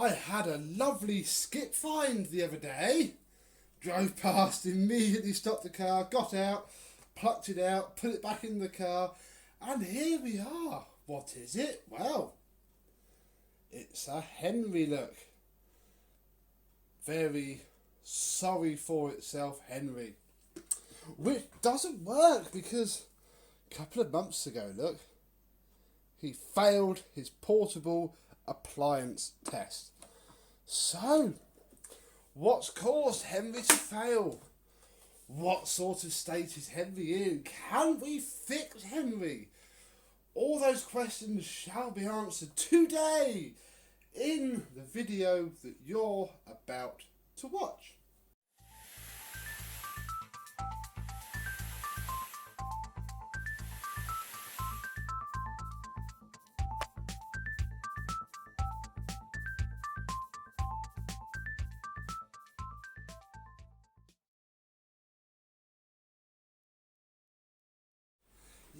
I had a lovely skip find the other day. Drove past, immediately stopped the car, got out, plucked it out, put it back in the car, and here we are. What is it? Well, it's a Henry look. Very sorry for itself, Henry. Which doesn't work because a couple of months ago, look, he failed his portable appliance test. So, what's caused Henry to fail? What sort of state is Henry in? Can we fix Henry? All those questions shall be answered today in the video that you're about to watch.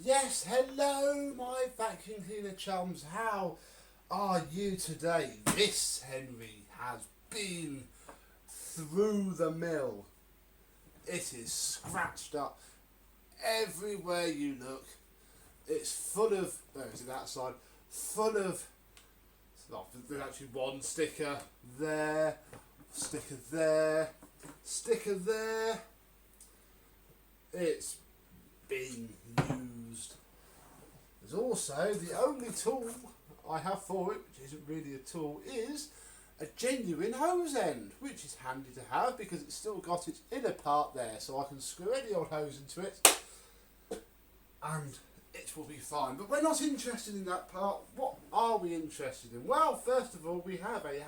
Yes, hello my vacuum cleaner chums, how are you today? This Henry has been through the mill. It is scratched up everywhere you look. It's full of, there's that side, full of, there's actually one sticker there, sticker there, sticker there. It's been used. There's also the only tool I have for it, which isn't really a tool, is a genuine hose end, which is handy to have because it's still got its inner part there, so I can screw any old hose into it and it will be fine. But we're not interested in that part. What are we interested in? Well, first of all, we have a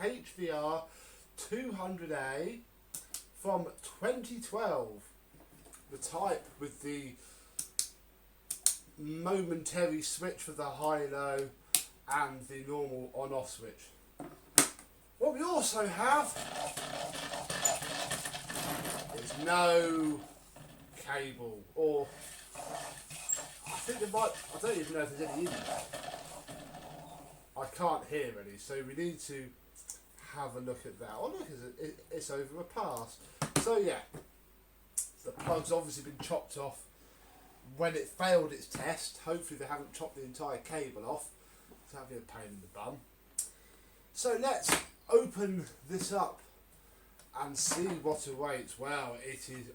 HVR200 from 2012, the type with the momentary switch for the high-low and the normal on-off switch. What we also have is no cable, or I think there might, I don't even know if there's any in there. I can't hear any, so we need to have a look at that. Oh look, it's over a pass. So yeah, the plug's obviously been chopped off when it failed its test. Hopefully they haven't chopped the entire cable off. That'd be a pain in the bum. So let's open this up and see what awaits. Well, it is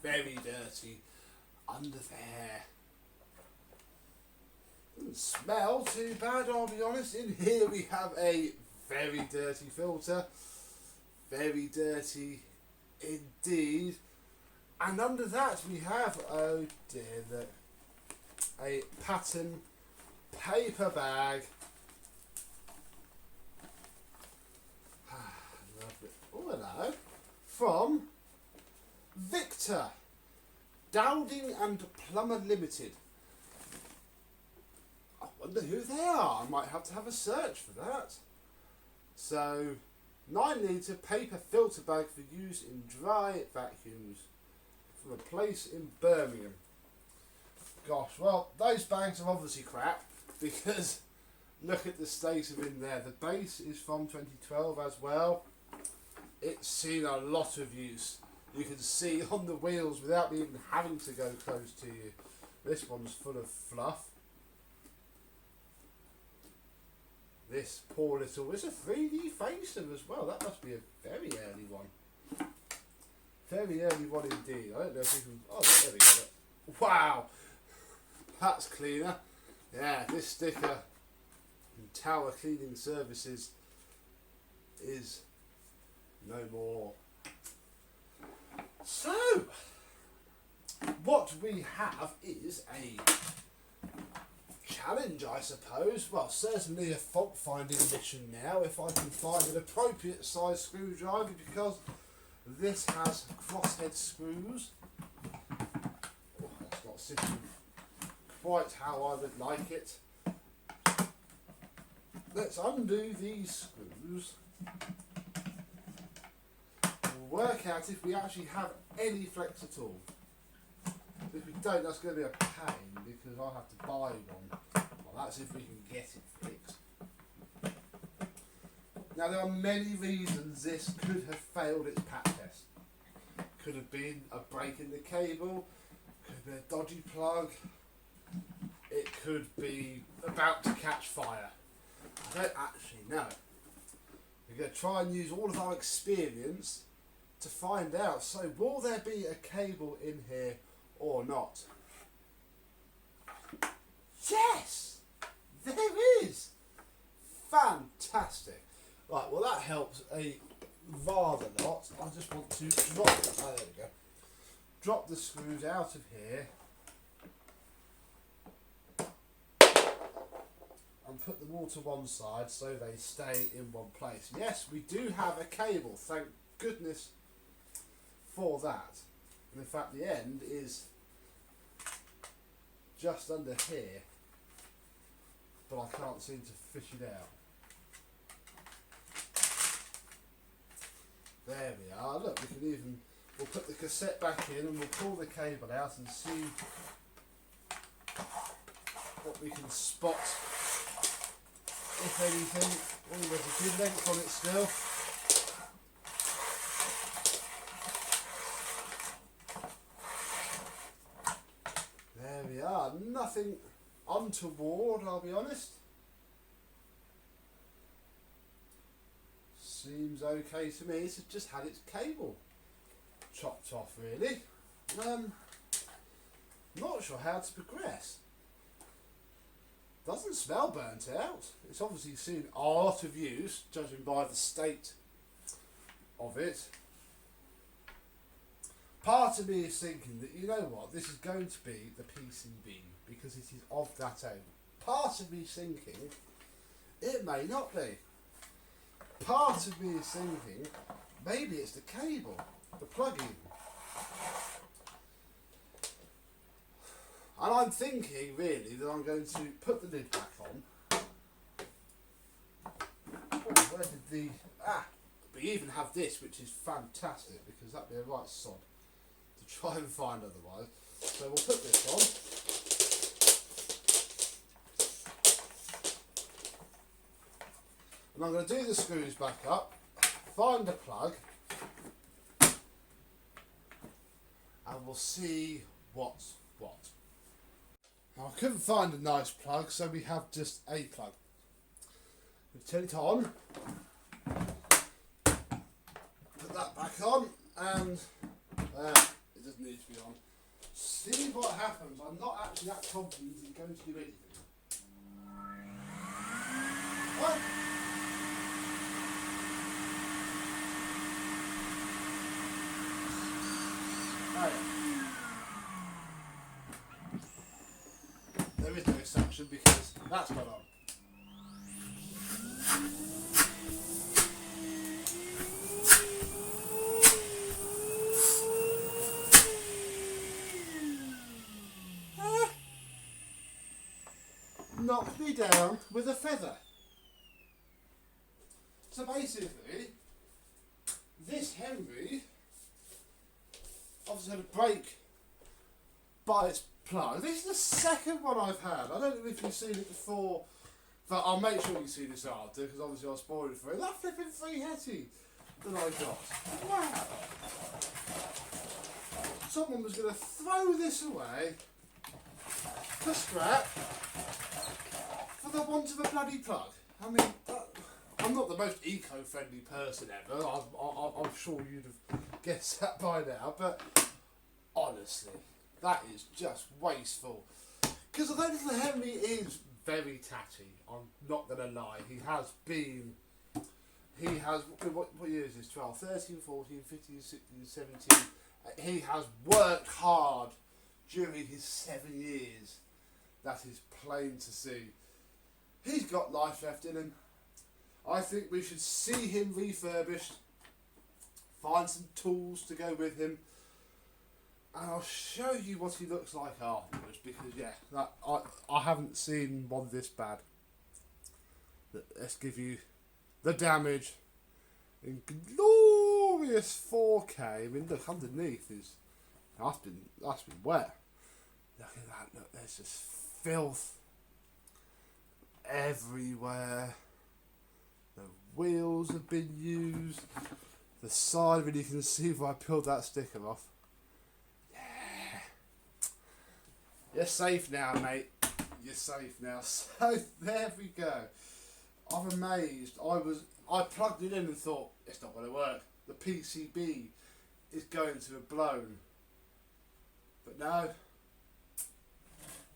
very dirty under there. Doesn't smell too bad, I'll be honest. In here we have a very dirty filter. Very dirty indeed. And under that we have, oh dear, look, a pattern paper bag. Lovely. Oh, hello. From Victor, Dowding and Plumber Limited. I wonder who they are. I might have to have a search for that. So, 9 litre paper filter bag for use in dry vacuums. From a place in Birmingham. Gosh, well, those bags are obviously crap because look at the state of in there. The base is from 2012 as well. It's seen a lot of use. You can see on the wheels without me even having to go close to you. This one's full of fluff. This poor little, it's a 3D facer as well. That must be a very early one. Very early one indeed. I don't know if you can, oh there we go. Wow, that's cleaner. Yeah, this sticker in Tower Cleaning Services is no more. So, what we have is a challenge, I suppose. Well, certainly a fault finding mission now, if I can find an appropriate size screwdriver, because this has crosshead screws. Oh, that's not sitting quite how I would like it. Let's undo these screws. We'll work out if we actually have any flex at all. If we don't, that's going to be a pain because I'll have to buy one. Well, that's if we can get it fixed. Now there are many reasons this could have failed its pat test. Could have been a break in the cable, could have been a dodgy plug, it could be about to catch fire. I don't actually know. We're going to try and use all of our experience to find out. So will there be a cable in here or not? Yes! There is! Fantastic. Right, well that helps a rather lot. I just want to drop, there we go. Drop the screws out of here and put them all to one side so they stay in one place. Yes, we do have a cable, thank goodness for that. And in fact the end is just under here, but I can't seem to fish it out. There we are. Look, we can even, we'll put the cassette back in and we'll pull the cable out and see what we can spot, if anything. Oh, there's a good length on it still. There we are. Nothing untoward, I'll be honest. Seems okay to me. It's just had its cable chopped off, really. Not sure how to progress. Doesn't smell burnt out. It's obviously seen a lot of use, judging by the state of it. Part of me is thinking that, you know what, this is going to be the PCB because it is of that age. Part of me is thinking it may not be. Part of me is thinking maybe it's the cable, the plug-in. And I'm thinking really that I'm going to put the lid back on. Oh, where did the... we even have this, which is fantastic because that'd be a right sod to try and find otherwise. So we'll put this on. And I'm going to do the screws back up, find a plug, and we'll see what's what. Now I couldn't find a nice plug, so we have just a plug. We turn it on, put that back on, and it doesn't need to be on. See what happens. I'm not actually that confident it's going to do anything. What? There is no suction because that's gone on. Knocked me down with a feather. So basically, this Henry obviously had a break by its plug. This is the second one I've had. I don't know if you've seen it before, but I'll make sure you see this after because obviously I'll spoil it for you. That flipping 3 Hetty that I got. Wow. Someone was going to throw this away for scrap for the want of a bloody plug. I mean, I'm not the most eco-friendly person ever. I'm sure you'd have guessed that by now, but honestly, that is just wasteful. Because although little Henry is very tatty, I'm not going to lie, what year is this? 12, 13, 14, 15, 16, 17. He has worked hard during his 7 years. That is plain to see. He's got life left in him. I think we should see him refurbished, find some tools to go with him, and I'll show you what he looks like afterwards because yeah, I haven't seen one this bad. Let's give you the damage in glorious 4K. I mean look, underneath is, that's been wet. Look at that, look, there's just filth everywhere. The wheels have been used. The side, when you can see if I peeled that sticker off. Yeah. You're safe now, mate. You're safe now. So there we go. I'm amazed. I plugged it in and thought it's not going to work. The PCB is going to have blown. But no.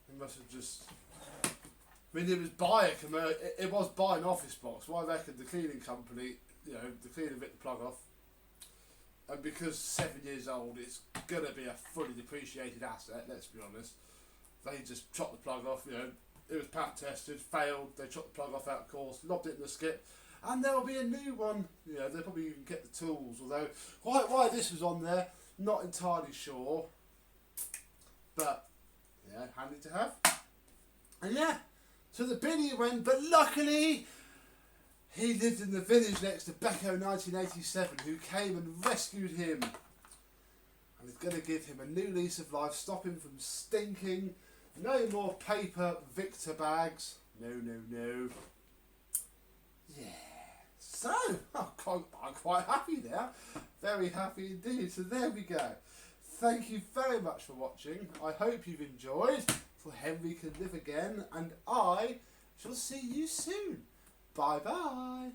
It must have just. I mean, it was by an office box. Well, I reckon the cleaning company, the cleaner ripped the plug off. And because 7 years old, it's going to be a fully depreciated asset, let's be honest. They just chopped the plug off, it was pat tested, failed, they chopped the plug off out of course, lobbed it in the skip, and there'll be a new one. They'll probably even get the tools, although why this was on there, not entirely sure. But, handy to have. And so the bin he went, but luckily, he lived in the village next to Becco 1987, who came and rescued him. And is going to give him a new lease of life, stop him from stinking. No more paper Victor bags. No. Yeah. So, I'm quite happy now. Very happy indeed. So there we go. Thank you very much for watching. I hope you've enjoyed. For Henry can live again. And I shall see you soon. Bye bye.